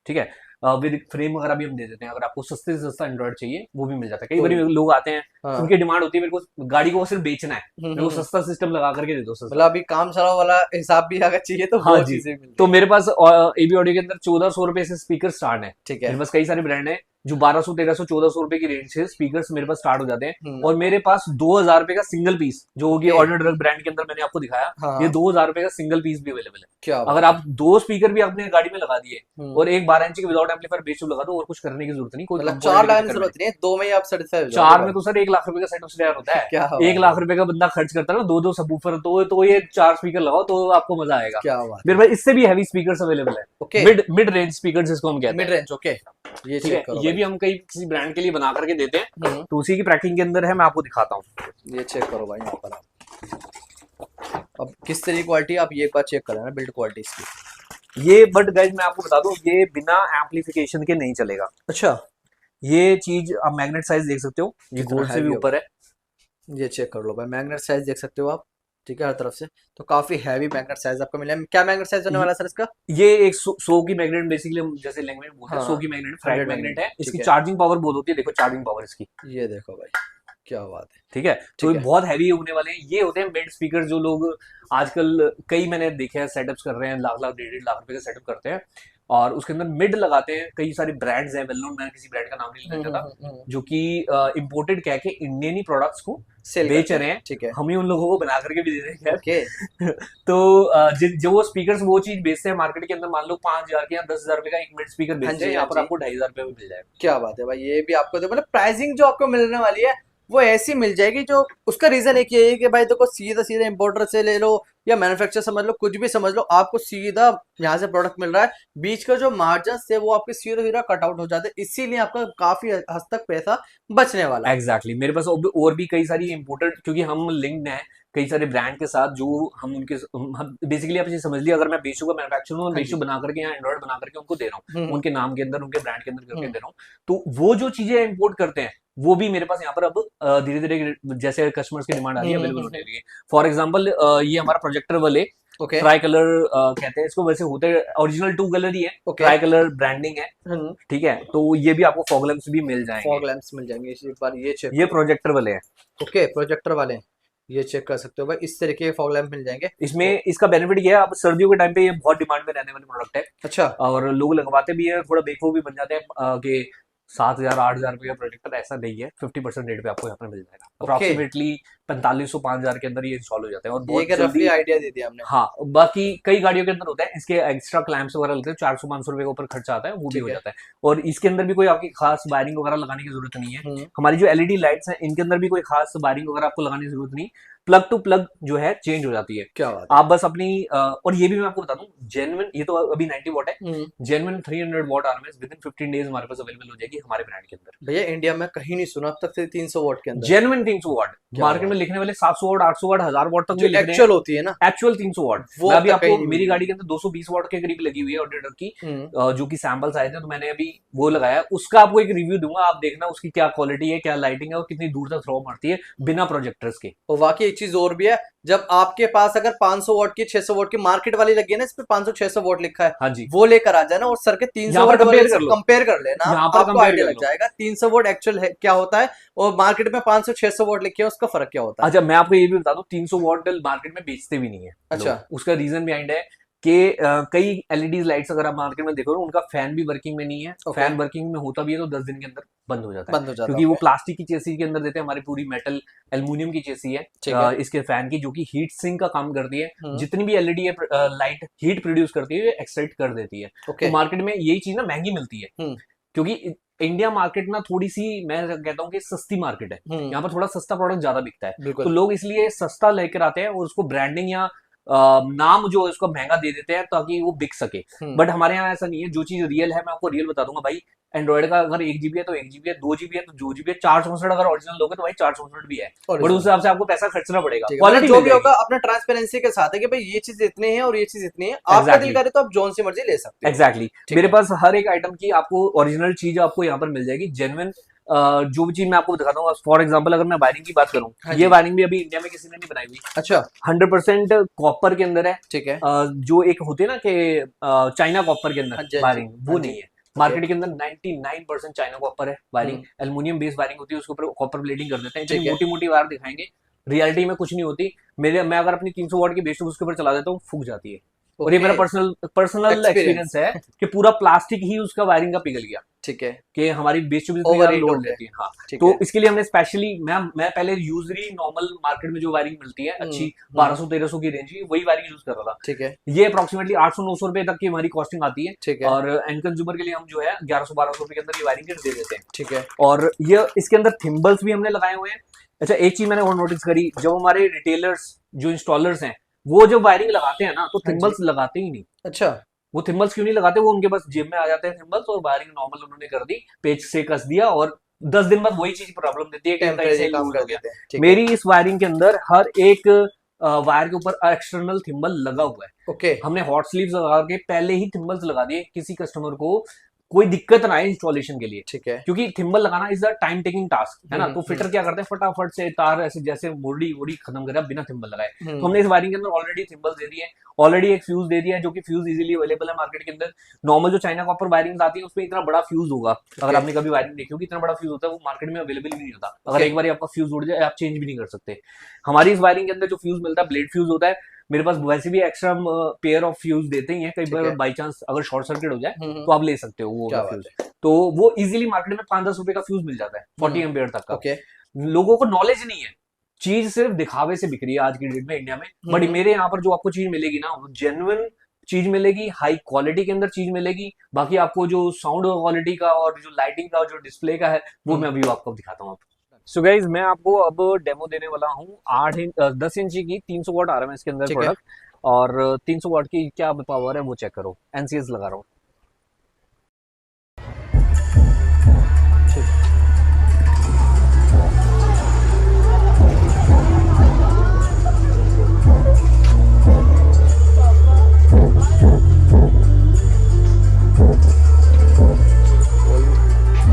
ठीक है। विद फ्रेम वगैरह भी हम दे देते हैं। अगर आपको सस्ते से सस्ता एंड्रॉइड चाहिए वो भी मिल जाता है। कई बार लोग आते हैं, उनकी डिमांड होती है मेरे को गाड़ी को सिर्फ बेचना है, मेरे को सस्ता सिस्टम लगा करके दे दो। मतलब अभी काम चलाओ वाला हिसाब भी अगर चाहिए तो हाँ जी। तो मेरे पास एबी ऑडियो के अंदर 1400 रुपए से स्पीकर स्टार्ट है। ठीक है। मेरे पास कई सारे ब्रांड है जो 1200, 1300, 1400 रुपए की रेंज से स्पीकर्स मेरे पास स्टार्ट हो जाते हैं। और मेरे पास 2000 रुपए का सिंगल पीस, जो कि ऑडियो ड्रग ब्रांड के अंदर मैंने आपको दिखाया, ये 2000 रुपए का सिंगल पीस भी अवेलेबल है। क्या अगर आप 2 स्पीकर भी अपने गाड़ी में लगा दिए और एक 12 इंच के विदाउट एम्पलीफायर बेस लगा दो, और कुछ करने की जरूरत नहीं। कोई 4 लाख की जरूरत नहीं है, 2 में ही आप सेटिस्फाई हो जाओगे। 4 में तो सर 1 लाख रुपए का सेट ऑफ तैयार होता है। 1 लाख रुपए का बंदा खर्च करता है ना 2 सबवूफर, तो ये 4 स्पीकर लगाओ तो आपको मजा आएगा। क्या बात, मेरे पास इससे भी हैवी स्पीकर्स अवेलेबल है। मिड रेंज स्पीकर जिसको हम कहते हैं, मिड रेंज। ओके, ये ठीक है। ये भी हम कई किसी ब्रांड के लिए बना करके देते हैं, तो उसी की पैकिंग के अंदर है, मैं आपको दिखाता हूँ। ये चेक करो भाई यहाँ पर। अब किस तरह की क्वालिटी, आप ये एक बार चेक करें ना बिल्ड क्वालिटी इसकी। ये बट गाइस मैं आपको बता दूं, ये बिना एम्पलीफिकेशन के नहीं चलेगा। अच्छा, ये चीज आप मैग्नेट साइज देख सकते हो, ये गोल्ड से भी ऊपर है। ये चेक कर लो भाई, मैग्नेट साइज देख सकते हो आप। ठीक है, हर तरफ से तो काफी हैवी मैग्नेट साइज आपको मिला है। क्या मैग्नेट साइज होने वाला है सर इसका? ये एक 100 की मैग्नेट, बेसिकली हम जैसे लैंग्वेज बोलते हैं 100 की मैग्नेट, फ्राइड मैग्नेट है। इसकी चार्जिंग पावर बहुत होती है। देखो चार्जिंग पावर इसकी, ये देखो भाई, क्या बात है। ठीक है, तो ये बहुत हैवी होने वाले हैं। ये होते हैं मिड स्पीकर जो लोग आजकल कई मैंने देखे हैं सेटअप्स कर रहे हैं, लाख लाख 1.5 लाख रुपए का सेटअप करते हैं और उसके अंदर मिड लगाते हैं। कई सारे ब्रांड्स हैं वेल नोन, मैं किसी ब्रांड का नाम नहीं लेना चाहता, जो कि इम्पोर्टेड कह के इंडियन ही प्रोडक्ट्स को बेच रहे हैं। ठीक है, हम ही उन लोगों को बना करके भी दे रहे हैं। ओके। तो जो वो स्पीकर वो चीज बेचते हैं मार्केट के अंदर, मान लो 5,000 के या 10,000 रुपए का एक मिड स्पीकर बेचते हैं, यहाँ पर आपको 2,500 रुपए में मिल जाएगा। क्या बात है भाई, ये भी आपको मतलब प्राइसिंग जो आपको मिलने वाली है वो ऐसी मिल जाएगी। जो उसका रीजन एक ये है कि भाई देखो सीधा सीधा इंपोर्टर से ले लो या मैन्युफैक्चर समझ लो, कुछ भी समझ लो, आपको सीधा यहाँ से प्रोडक्ट मिल रहा है। बीच का जो मार्जिन है वो आपके सीधा सीधा कट आउट हो जाते हैं, इसीलिए आपका काफी हद तक पैसा बचने वाला है। एग्जैक्टली मेरे पास और भी कई सारी इंपोर्टेड, क्योंकि हम लिंक्ड हैं कई सारे ब्रांड के साथ, जो हम उनके बेसिकली आप ये समझ लिया, अगर मैं बेशु का मैन्युफैक्चर हूँ, बेशु बना करके यहाँ एंड्रॉइड बना करके उनको दे रहा हूँ, उनके नाम के अंदर उनके ब्रांड के अंदर करके दे रहा हूँ, तो वो जो चीजें इंपोर्ट करते हैं वो भी मेरे पास यहाँ पर अब धीरे धीरे जैसे कस्टमर्स की डिमांड आ रही है अवेलेबल होने लगी है। फॉर एग्जाम्पल ये हमारा प्रोजेक्टर वाले ट्राई कलर कहते हैं इसको, वैसे होते हैं ओरिजिनल 2 कलर ही है, ट्राई कलर ब्रांडिंग है। ठीक है, तो ये भी आपको फॉग लैंप्स भी मिल जाएंगे। फॉग लैंप्स मिल जाएंगे, एक बार ये चेक, ये प्रोजेक्टर वाले हैं। ओके, प्रोजेक्टर वाले ये चेक कर सकते हो भाई, इस तरीके के फॉग लैंप मिल जाएंगे। इसमें इसका बेनिफिट ये है, अब सर्दियों के टाइम पे ये बहुत डिमांड में रहने वाले प्रोडक्ट है। अच्छा, और लोग लगवाते भी है, थोड़ा बेवकूफ भी बन जाते हैं कि 7,000 8,000 रुपये का प्रोजेक्टर, ऐसा नहीं है। 50% रेट पे आपको यहाँ पर मिल जाएगा। अप्रोक्सीमेटली 4500 5,000 के अंदर ये इंस्टॉल हो जाते हैं और बहुत जल्दी आइडिया दे दिया हमने। हाँ, बाकी कई गाड़ियों के अंदर होता है, इसके एक्स्ट्रा क्लैंप्स वगैरह लगते हैं, 400-500 रुपए के ऊपर खर्चा आता है, वो भी हो जाता है। और इसके अंदर भी कोई आपकी खास वायरिंग वगैरह लगाने की जरूरत नहीं है। हमारी जो एलईडी लाइट्स हैं इनके अंदर भी कोई खास वायरिंग वगैरह आपको लगाने की जरूरत नहीं, प्लग टू प्लग जो है चेंज हो जाती है। क्या बात, आप बस अपनी और ये भी मैं आपको बता दूं, जेन्युइन, ये तो अभी 90 वॉट है, genuine 300 what RMS with in 15 days हमारे पास अवेलेबल हो जाएगी हमारे ब्रांड के अंदर। भैया इंडिया में कहीं नहीं सुना अब तक से 300 वॉट के अंदर, जेन्युइन 300 वॉट। मार्केट में लिखने वाले 700 वॉट 800 वॉट 1000 वॉट तक एक्चुअल होती है ना, एक्चुअल 300 वॉट। वो अभी आपको मेरी गाड़ी के अंदर 220 वॉट के करीब लगी हुई है ऑडिटर की, जो कि सैंपल्स आए थे, तो मैंने अभी वो लगाया, उसका आपको एक रिव्यू दूंगा, आप देखना उसकी क्या क्वालिटी है, क्या लाइटिंग है और कितनी दूर तक थ्रो मारती है बिना प्रोजेक्टर्स के। और वाकई एक चीज और भी है, जब आपके पास अगर 500 वॉट की 600 वॉट की मार्केट वाली लगी है ना, इस पे 500-600 वॉट लिखा है, हाँ जी, वो लेकर आ जाना और सर के 300 वॉट कंपेयर कर लेना, आपको आइडिया लग जाएगा 300 वॉट एक्चुअल है क्या होता है और मार्केट में 500-600 वॉट लिखे है उसका फर्क क्या होता है। अच्छा, मैं आपको ये भी बता दूं, 300 वॉट मार्केट में बेचते भी नहीं है। अच्छा, उसका रीजन बिहाइंड है कि कई एलईडी लाइट्स अगर आप मार्केट में देखो, उनका फैन भी वर्किंग में नहीं है। फैन वर्किंग में होता भी है तो 10 दिन के अंदर बंद हो जाता है, क्योंकि वो प्लास्टिक की चेसी के अंदर देते हैं, हमारी पूरी मेटल एल्युमिनियम की चेसी है इसके फैन की, जो कि हीट सिंक का काम करती है। जितनी भी एलईडी लाइट हीट प्रोड्यूस करती है एक्सट्रैक्ट कर देती है। तो मार्केट में यही चीज ना महंगी मिलती है, क्योंकि इंडिया मार्केट ना थोड़ी सी, मैं कहता हूँ कि सस्ती मार्केट है, यहाँ पर थोड़ा सस्ता प्रोडक्ट ज्यादा बिकता है, तो लोग इसलिए सस्ता लेकर आते हैं और उसको ब्रांडिंग या नाम जो है उसको महंगा दे देते हैं ताकि वो बिक सके। बट हमारे यहाँ ऐसा नहीं है, जो चीज रियल है मैं आपको रियल बता दूंगा भाई। एंड्रॉइड का अगर 1 GB है तो 1 GB है, 2 GB है तो 2 GB है, 464 अगर ओरिजिनल लोगे तो भाई 464 भी है, बट उस हिसाब से आपको पैसा खर्चना पड़ेगा। क्वालिटी जो भी होगा अपना ट्रांसपेरेंसी के साथ है कि भाई ये चीज इतनी है और ये चीज इतनी है, आपका दिल करे तो आप जोन से मर्जी ले सकते हैं। एग्जैक्टली, मेरे पास हर एक आइटम की आपको ओरिजिनल चीज आपको यहाँ पर मिल जाएगी, जेन्युइन। जो भी चीज मैं आपको दिखाता हूँ, फॉर एग्जांपल अगर मैं वायरिंग की बात करूँ, ये वायरिंग भी अभी इंडिया में किसी ने नहीं बनाई हुई। अच्छा, 100% कॉपर के अंदर है। ठीक है, जो एक होते है ना कि चाइना कॉपर के अंदर वायरिंग, वो नहीं है। मार्केट के अंदर 99% चाइना कॉपर है वायरिंग, एल्युमिनियम बेस्ड वायरिंग होती है, उसके ऊपर कॉपर प्लेटिंग कर देते हैं। इतनी मोटी मोटी वायर दिखाएंगे, रियलिटी में कुछ नहीं होती। मैं अगर अपनी 300 वॉट की बेस उसके ऊपर चला देता हूँ, फूक जाती है। और ये मेरा पर्सनल एक्सपीरियंस है कि पूरा प्लास्टिक ही उसका वायरिंग का पिघल गया। ठीक है, कि हमारी बेस लोड लेती है। हाँ, तो इसके लिए हमने स्पेशली मैं पहले यूजली नॉर्मल मार्केट में जो वायरिंग मिलती है अच्छी 1200-1300 की रेंज की, वही वायरिंग यूज कर रहा था। ठीक है, ये अप्रोक्सीमेटली 800-900 रुपए तक की हमारी कॉस्टिंग आती है। ठीक है, और एंड कंज्यूमर के लिए हम जो है 1100-1200 रुपए के अंदर ये वायरिंग किट दे देते हैं। ठीक है, और ये इसके अंदर थिम्बल्स भी हमने लगाए हुए हैं। अच्छा, एक चीज मैंने और नोटिस करी, जब हमारे रिटेलर्स जो इंस्टॉलर्स हैं वो जब वायरिंग लगाते हैं ना तो थिम्बल्स लगाते ही नहीं। अच्छा, वो थिम्बल्स क्यों नहीं लगाते? वो उनके पास जेब में आ जाते हैं थिम्बल्स, और वायरिंग नॉर्मल उन्होंने कर दी, पेच से कस दिया, और 10 दिन बाद वही चीज प्रॉब्लम देती है कि काम कर गया। मेरी इस वायरिंग के अंदर हर एक वायर के ऊपर एक्सटर्नल थिम्बल लगा हुआ है। ओके, हमने हॉट स्लीव्स लगा के पहले ही थिम्बल्स लगा दिए किसी कस्टमर को कोई दिक्कत ना आए इंस्टॉलेशन के लिए, ठीक है, क्योंकि थिम्बल लगाना is a time taking task है ना। तो फिटर क्या करते हैं, फटाफट से तार ऐसे जैसे मोड़ी खत्म कर बिना थिम्बल लगाए। तो हमने इस वायरिंग के अंदर ऑलरेडी थिम्बल दे दिए, ऑलरेडी एक फ्यूज दे दिया है, जो कि फ्यूज इजीली अवेलेबल है मार्केट के अंदर। नॉर्मल जो चाइना कॉपर वायरिंग आती है उसमें इतना बड़ा फ्यूज होगा, अगर आपने कभी वायरिंग देखी होगी, इतना बड़ा फ्यूज होता है वो मार्केट में अवेलेबल भी नहीं होता। अगर एक बार आपका फ्यूज उड़ जाए आप चेंज भी नहीं कर सकते। हमारी इस वायरिंग के अंदर जो फ्यूज मिलता है ब्लेड फ्यूज होता है। मेरे पास वैसे भी एक्स्ट्रा पेयर ऑफ फ्यूज देते ही हैं, कई बार बाई चांस अगर शॉर्ट सर्किट हो जाए तो आप ले सकते हो वो फ्यूज। तो वो इजीली मार्केट में 5-10 रुपए का फ्यूज मिल जाता है 40 एम्पियर तक का। लोगों को नॉलेज नहीं है, चीज सिर्फ दिखावे से बिक रही है आज की डेट में इंडिया में। बट मेरे यहाँ पर जो आपको चीज मिलेगी ना, वो जेन्युइन चीज मिलेगी, हाई क्वालिटी के अंदर चीज मिलेगी। बाकी आपको जो साउंड क्वालिटी का और जो लाइटिंग का जो डिस्प्ले का है वो मैं अभी आपको दिखाता हूँ। सो गाइज मैं आपको अब डेमो देने वाला हूँ 10 इंची की 300 वाट आरएमएस के अंदर प्रोडक्ट, और 300 वाट की क्या पावर है वो चेक करो। एनसीएस लगा रहा हूँ।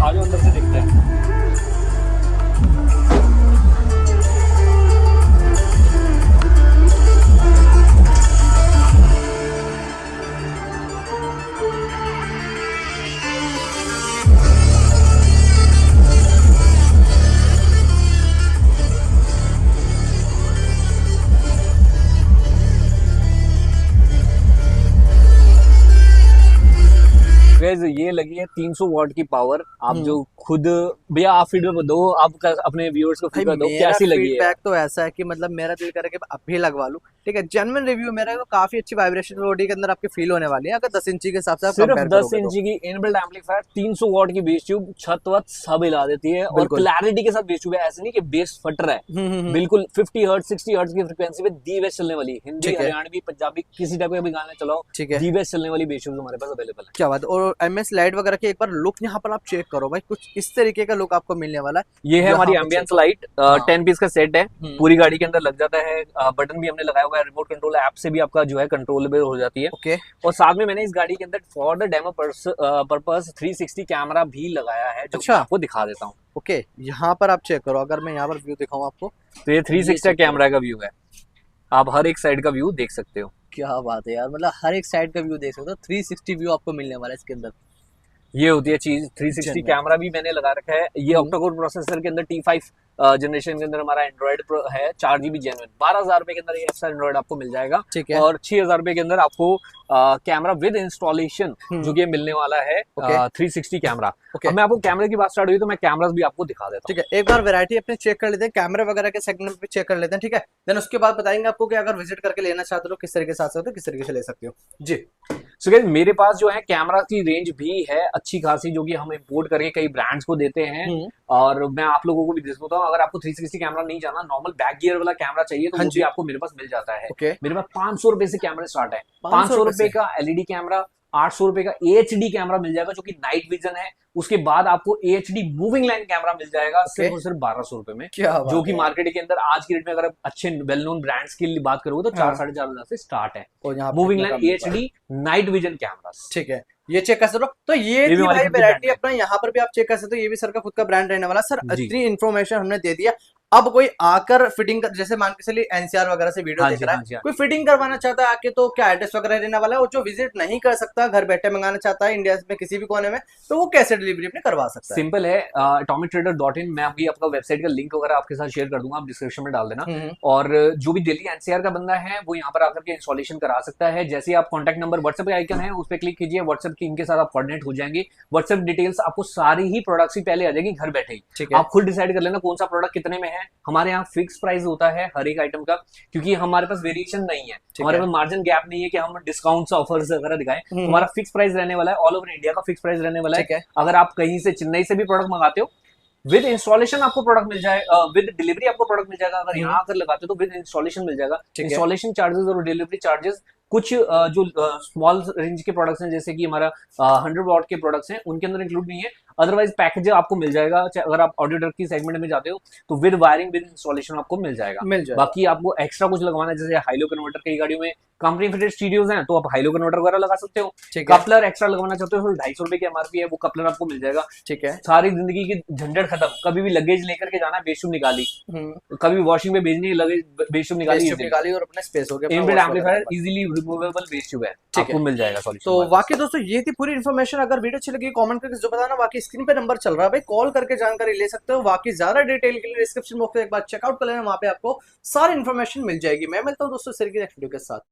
आज अंदर से दिखते हैं। ये लगी है 300 वाट की पावर। आप जो खुद भैया आप फीडबैक दो, आप अपने व्यूअर्स को फीडबैक दो, कैसी लगी है? फीडबैक तो ऐसा है कि मतलब मेरा दिल करे कि अभी लगवा लूं, ठीक है। जेन्युइन रिव्यू मेरा को काफी अच्छी वाइब्रेशन बॉडी के अंदर आपके फील होने वाली है। अगर 10 इंची के हिसाब से आप सिर्फ 10 इंची की इनबिल्ट एम्पलीफायर 300 वाट की बेस ट्यूब छत वत सब हिला देती है, और क्लैरिटी के साथ बेस ट्यूब है। ऐसे नहीं कि बेस फट रहा है, बिल्कुल 50 हर्ट्ज 60 हर्ट्ज की फ्रीक्वेंसी पे दी बेस चलने वाली, हिंदी हरियाणवी पंजाबी किसी टाइप का भी गाना चलाओ, दी बेस चलने वाली बेस ट्यूब हमारे पास अवेलेबल है। क्या बात। और एमएस लाइट वगैरह की एक बार लुक यहाँ पर आप चेक करो भाई, कुछ इस तरीके का लुक आपको मिलने वाला है। ये है हमारी एम्बियंस लाइट, 10 पीस का सेट है, पूरी गाड़ी के अंदर लग जाता है। बटन भी हमने लगाया हुआ है, रिमोट कंट्रोल ऐप से भी आपका जो है कंट्रोलेबल हो जाती है। ओके। और साथ में मैंने इस गाड़ी के अंदर for the demo purpose 360 camera भी लगाया है, जो मैं आपको दिखा देता हूँ। ओके, यहाँ पर आप चेक करो, अगर मैं यहाँ पर व्यू दिखाऊं आपको, तो ये 360 कैमरा का व्यू है, आप हर एक साइड का व्यू देख सकते हो। क्या बात है यार, मतलब हर एक साइड का व्यू देख सकते हो। 360 व्यू आपको मिलने वाला है इसके अंदर। ये होती है चीज। 360 कैमरा भी मैंने लगा रखा है। ये ऑक्टा-कोर प्रोसेसर के अंदर T5 जनरेशन के अंदर हमारा एंड्रॉइड है, 4GB जेन्युइन। 12,000 रुपए के अंदर ये ऐसा एंड्रॉइड आपको मिल जाएगा, ठीक है। और 6,000 रुपए के अंदर आपको कैमरा विद इंस्टॉलेशन जो कि मिलने वाला है 360 कैमरा। अब मैं आपको कैमरे की बात स्टार्ट हुई तो मैं कैमरास भी आपको दिखा देता हूँ। ठीक है, एक बार वैरायटी अपने चेक कर लेते हैं, कैमरे वगैरह के सेगमेंट पे चेक कर लेते हैं, ठीक है। देन उसके बाद बताएंगे आपको कि अगर विजिट करके लेना चाहते हो किस तरीके से आ सकते हो, किस तरीके से ले सकते हो जी। सो गाइस मेरे पास जो है कैमरा की रेंज भी है अच्छी खासी, जो कि हम इंपोर्ट करके कई ब्रांड्स को देते हैं, और मैं आप लोगों को भी दे सकता हूँ। अगर आपको 360 कैमरा नहीं जाना, नॉर्मल बैक गियर वाला कैमरा चाहिए, तो वो भी आपको मेरे पास मिल जाता है। मेरे पास 500 रुपए से कैमरा स्टार्ट है। 500 रुपए का एलईडी कैमरा, 800 रुपए का AHD कैमरा मिल जाएगा जो कि नाइट विजन है। उसके बाद आपको AHD मूविंग लाइन कैमरा मिल जाएगा सिर्फ और सिर्फ 1200 रुपए में, जो कि मार्केट के अंदर आज की डेट में अगर आप अच्छे वेल नोन ब्रांड्स की बात करोगे तो 4-4.5 से स्टार्ट है moving line AHD night vision camera. ठीक है, ये चेक कर सकते हो। तो ये थी भाई वैरायटी अपना, यहाँ पर भी आप चेक कर सकते हो। ये भी सर का खुद का ब्रांड रहने वाला। सर इतनी इन्फॉर्मेशन हमने दे दिया। अब कोई आकर फिटिंग कर, जैसे मान के चलिए एनसीआर वगैरह से वीडियो देख रहा है, कोई फिटिंग करवाना चाहता है आके, तो क्या एड्रेस वगैरह रहने वाला है? और जो विजिट नहीं कर सकता, घर बैठे मंगाना चाहता है इंडिया में किसी भी कोने में, तो वो कैसे डिलीवरी अपने करवा सकता है? सिंपल है, atomictrader.in। मैं अभी आपका वेबसाइट का लिंक वगैरह आपके साथ शेयर कर दूंगा, आप डिस्क्रिप्शन में डाल देना। और जो भी दिल्ली एनसीआर का बंदा है वो यहाँ पर आकर के इंस्टॉलेशन करा सकता है। जैसे आप कॉन्टैक्ट नंबर व्हाट्सएप का आइकन है उस पर क्लिक कीजिए, व्हाट्सएप टीम के साथ आप कोऑर्डिनेट हो जाएंगे। व्हाट्सएप डिटेल्स आपको सारी ही प्रोडक्ट्स ही पहले आ जाएगी घर बैठे ही। आप खुद डिसाइड कर लेना कौन सा प्रोडक्ट कितने में है। हमारे यहाँ फिक्स प्राइस होता है हर एक आइटम का, क्योंकि हमारे पास वेरिएशन नहीं है, हमारे पास मार्जिन गैप नहीं है कि हम डिस्काउंट्स ऑफर्स वगैरह दिखाएं। हमारा फिक्स प्राइस रहने वाला है, ऑल ओवर इंडिया का फिक्स प्राइस रहने वाला है। अगर आप कहीं से चेन्नई से भी प्रोडक्ट मंगाते हो, विद इंस्टॉलेशन आपको प्रोडक्ट मिल जाए, विद डिलीवरी आपको प्रोडक्ट मिल जाएगा। अगर यहाँ आकर लगाते हो तो विद इंस्टॉलेशन मिल जाएगा। इंस्टॉलेशन चार्जेस और डिलीवरी चार्जेस कुछ जो स्मॉल रेंज के प्रोडक्ट्स हैं, जैसे कि हमारा 100 वॉट के प्रोडक्ट्स हैं, उनके अंदर इंक्लूड नहीं है। अदरवाइज पैकेज आपको मिल जाएगा। अगर आप ऑडियो ट्रक की सेगमेंट में जाते हो तो विद वायरिंग विद इंस्टॉलेशन आपको मिल जाएगा। बाकी आपको एक्स्ट्रा कुछ लगवाना है, जैसे हाइलो कन्वर्टर की गाड़ियों में कंपनी फिटेड स्टीरियोज हैं तो आप हाइलो कन्वर्टर वगैरह लगा सकते हो। कपलर एक्स्ट्रा लगवाना चाहते हो तो 250 रुपए की एमआरपी है, वो कपलर आपको मिल जाएगा। ठीक है, सारी जिंदगी की झंझट खत्म। कभी भी लगेज लेकर के जाना, बेशुम निकाली, कभी वॉशिंग में भेजनी, लगेज बेशुम निकाली और अपने स्पेस हो गया। Inbuilt amplifier easily removable base tube है, आपको मिल जाएगा सॉल्यूशन। तो बाकी दोस्तों ये थी पूरी इन्फॉर्मेशन। अगर वीडियो अच्छी लगी कमेंट करके जो बताना, बाकी स्क्रीन पे नंबर चल रहा है भाई, कॉल करके जानकारी ले सकते हो। बाकी ज्यादा डिटेल के लिए डिस्क्रिप्शन बॉक्स में एक बार चेकआउट कर लेना, वहां पे आपको सारी इन्फॉर्मेशन मिल जाएगी। मैं मिलता हूँ दोस्तों नेक्स्ट वीडियो के साथ।